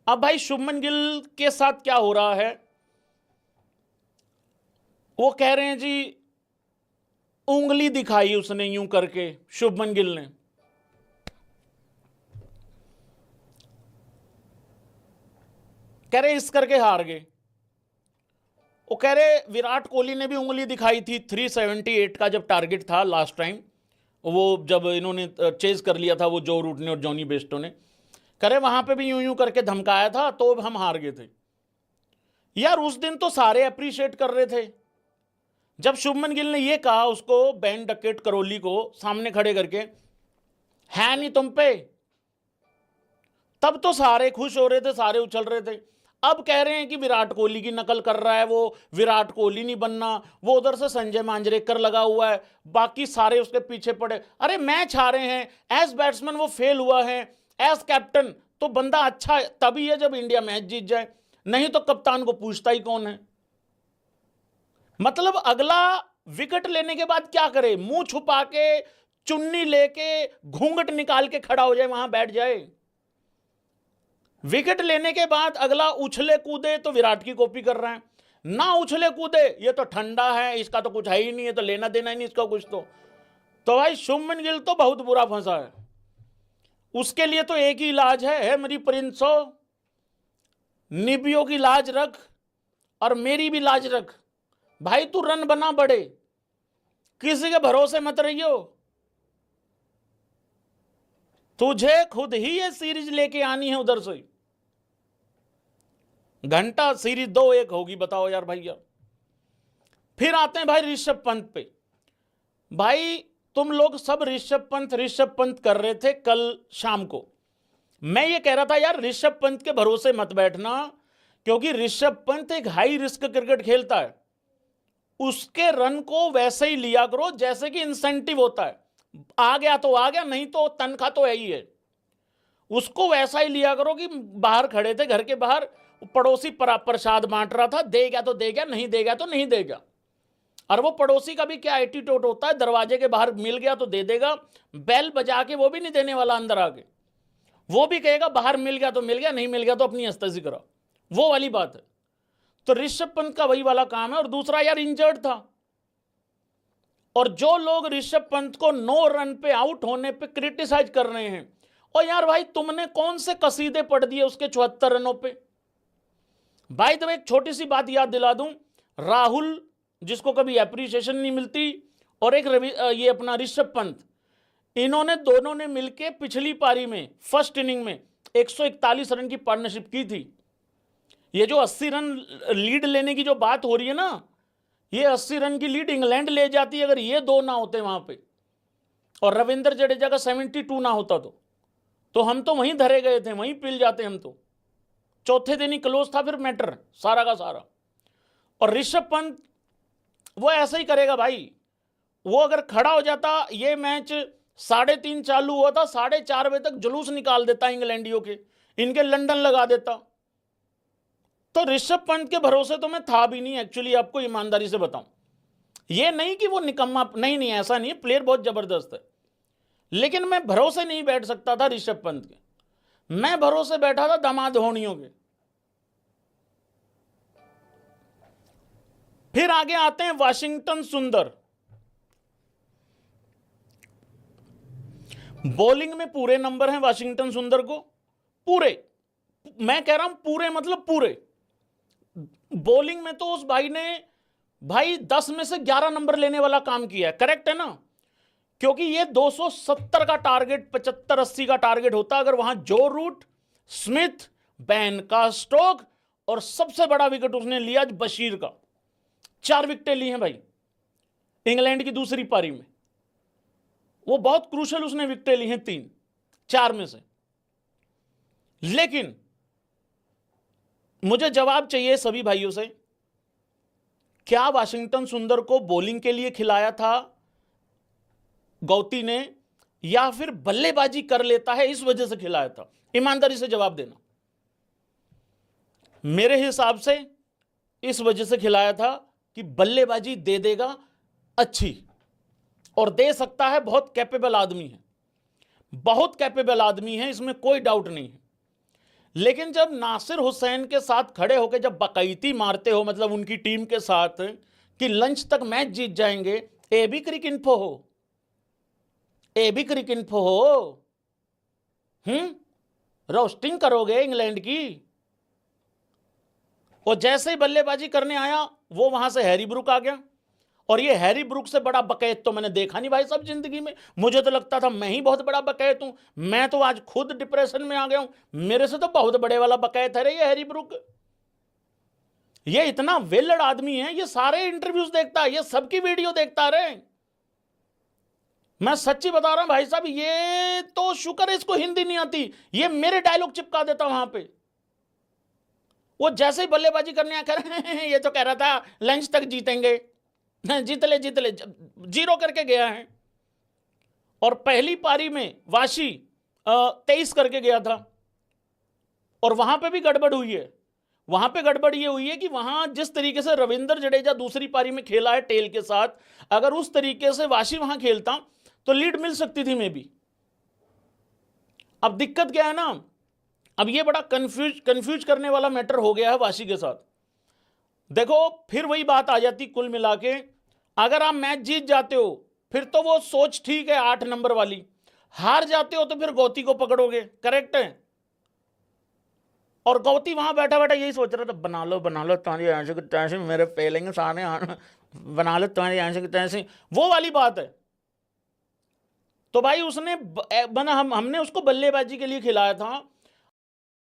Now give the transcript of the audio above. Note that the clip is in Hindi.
अब भाई शुभमन गिल के साथ क्या हो रहा है, वो कह रहे हैं जी उंगली दिखाई उसने यूं करके, शुभमन गिल ने। कह रहे इस करके हार गए। वो कह रहे विराट कोहली ने भी उंगली दिखाई थी 378 का जब टारगेट था लास्ट टाइम, वो जब इन्होंने चेज कर लिया था वो जो रूट ने और जॉनी बेस्टो ने। कह रहे वहां पे भी यूं यूं करके धमकाया था तो हम हार गए थे। यार उस दिन तो सारे अप्रिशिएट कर रहे थे जब शुभमन गिल ने ये कहा उसको, बैन डकेट करौली को सामने खड़े करके, है नहीं तुम पे, तब तो सारे खुश हो रहे थे, सारे उछल रहे थे। अब कह रहे हैं कि विराट कोहली की नकल कर रहा है, वो विराट कोहली नहीं बनना, वो उधर से संजय मांजरेकर लगा हुआ है, बाकी सारे उसके पीछे पड़े। अरे मैच हारे हैं, एज बैट्समैन वो फेल हुआ है, एज कैप्टन तो बंदा अच्छा तभी है जब इंडिया मैच जीत जाए, नहीं तो कप्तान को पूछता ही कौन है। मतलब अगला विकेट लेने के बाद क्या करे, मुंह छुपा के, चुन्नी लेके, घूंघट निकाल के खड़ा हो जाए, वहां बैठ जाए। विकेट लेने के बाद अगला उछले कूदे तो विराट की कॉपी कर रहा है, ना उछले कूदे ये तो ठंडा है, इसका तो कुछ है ही नहीं है, तो लेना देना ही नहीं इसका कुछ। तो भाई शुभमन गिल तो बहुत बुरा फंसा है। उसके लिए तो एक ही इलाज है मेरी प्रिंसो, निबियो की लाज रख और मेरी भी लाज रख। भाई तू रन बना बड़े, किसी के भरोसे मत रहियो, तुझे खुद ही ये सीरीज लेके आनी है उधर से। घंटा सीरीज 2-1 होगी, बताओ यार भैया। फिर आते हैं भाई ऋषभ पंत पे। भाई तुम लोग सब ऋषभ पंत कर रहे थे कल शाम को। मैं ये कह रहा था यार ऋषभ पंत के भरोसे मत बैठना, क्योंकि ऋषभ पंत एक हाई रिस्क क्रिकेट खेलता है। उसके रन को वैसे ही लिया करो जैसे कि इंसेंटिव होता है, आ गया तो आ गया, नहीं तो तनख्वाह तो है ही है। उसको वैसा ही लिया करो कि बाहर खड़े थे घर के बाहर, पड़ोसी प्रसाद बांट रहा था, देगा तो देगा, नहीं देगा तो नहीं देगा। और वो पड़ोसी का भी क्या एटीट्यूड होता है, दरवाजे के बाहर मिल गया तो दे देगा, बेल बजा के वो भी नहीं देने वाला अंदर आके, वो भी कहेगा बाहर मिल गया तो मिल गया, नहीं मिल गया तो अपनी हस्तजी करा, वो वाली बात है। तो ऋषभ पंत का वही वाला काम है। और दूसरा यार इंजर्ड था, और जो लोग ऋषभ पंत को 9 रन पे आउट होने पे क्रिटिसाइज कर रहे हैं, और यार भाई तुमने कौन से कसीदे पढ़ दिए उसके 74 रनों पे। भाई तो एक छोटी सी बात याद दिला दूं, राहुल जिसको कभी एप्रिसिएशन नहीं मिलती, और एक ये अपना ऋषभ पंत, इन्होंने दोनों ने मिलके पिछली पारी में फर्स्ट इनिंग में 141 रन की पार्टनरशिप की थी। ये जो 80 रन लीड लेने की जो बात हो रही है ना, ये 80 रन की लीड इंग्लैंड ले जाती है अगर ये दो ना होते वहां पे, और रविंद्र जडेजा का 72 ना होता तो हम तो वहीं धरे गए थे, वहीं पिल जाते हम तो। चौथे दिन ही क्लोज था फिर मैटर सारा का सारा। और ऋषभ पंत वो ऐसा ही करेगा भाई, वो अगर खड़ा हो जाता, ये मैच 3:30 चालू हुआ था, 4:30 बजे तक जुलूस निकाल देता इंग्लैंडियों के, इनके लंदन लगा देता। तो ऋषभ पंत के भरोसे तो मैं था भी नहीं एक्चुअली, आपको ईमानदारी से बताऊं। ये नहीं कि वो निकम्मा, नहीं नहीं ऐसा नहीं है, प्लेयर बहुत जबरदस्त है, लेकिन मैं भरोसे नहीं बैठ सकता था ऋषभ पंत के, मैं भरोसे बैठा था दामाद धोनियों के। फिर आगे आते हैं वाशिंगटन सुंदर। बॉलिंग में पूरे नंबर हैं वाशिंगटन सुंदर को, पूरे, मैं कह रहा हूं पूरे मतलब पूरे। बॉलिंग में तो उस भाई ने भाई 10 में से 11 नंबर लेने वाला काम किया है, करेक्ट है ना, क्योंकि ये 270 का टारगेट, 75-80 का टारगेट होता अगर वहां जो रूट, स्मिथ, बैन का स्टोक, और सबसे बड़ा विकेट उसने लिया बशीर का, 4 विकेटें ली हैं भाई इंग्लैंड की दूसरी पारी में। वो बहुत क्रूशल उसने विकेटें ली हैं 3-4 में से। लेकिन मुझे जवाब चाहिए सभी भाइयों से, क्या वाशिंगटन सुंदर को बॉलिंग के लिए खिलाया था गौती ने, या फिर बल्लेबाजी कर लेता है इस वजह से खिलाया था? ईमानदारी से जवाब देना। मेरे हिसाब से इस वजह से खिलाया था कि बल्लेबाजी दे देगा अच्छी, और दे सकता है, बहुत कैपेबल आदमी है, बहुत कैपेबल आदमी है, इसमें कोई डाउट नहीं है। लेकिन जब नासिर हुसैन के साथ खड़े होकर जब बकैती मारते हो, मतलब उनकी टीम के साथ, कि लंच तक मैच जीत जाएंगे, ए भी क्रिक इन्फो हो, ए भी क्रिक इन्फो हो, रोस्टिंग करोगे इंग्लैंड की। और जैसे ही बल्लेबाजी करने आया वो वहां से हैरी ब्रूक आ गया, और ये हैरी ब्रूक से बड़ा बकैत तो मैंने देखा नहीं भाई साहब जिंदगी में। मुझे तो लगता था मैं ही बहुत बड़ा बकैत हूं, मैं तो आज खुद डिप्रेशन में आ गया हूं, मेरे से तो बहुत बड़े वाला बकैत है रे ये हैरी ब्रूक। ये इतना वेलड आदमी है, ये सारे इंटरव्यूज देखता है, ये सबकी वीडियो देखता रे। मैं सच्ची बता रहा हूं भाई साहब, ये तो शुक्र है इसको हिंदी नहीं आती, ये मेरे डायलॉग चिपका देता वहां पे। वो जैसे ही बल्लेबाजी करने आकर ये तो कह रहा था लंच तक जीतेंगे, जीत ले 0 करके गया है। और पहली पारी में वाशी 23 करके गया था, और वहां पे भी गड़बड़ हुई है। वहां पे गड़बड़ ये हुई है कि वहां जिस तरीके से रविंद्र जडेजा दूसरी पारी में खेला है टेल के साथ, अगर उस तरीके से वाशी वहां खेलता तो लीड मिल सकती थी मे बी। अब दिक्कत क्या है ना, अब ये बड़ा कंफ्यूज करने वाला मैटर हो गया है वाशी के साथ। देखो फिर वही बात आ जाती कुल मिला के, अगर आप मैच जीत जाते हो फिर तो वो सोच ठीक है 8 नंबर वाली, हार जाते हो तो फिर गौती को पकड़ोगे, करेक्ट है। और गौती वहां बैठा बैठा यही सोच रहा था, बना लो तुम्हारी आंसू की तैसी, मेरे पेलेंगे सारे, बना लो तुम्हारी आंसू की तैसी, वो वाली बात है। तो भाई उसने बना, हमने उसको बल्लेबाजी के लिए खिलाया था,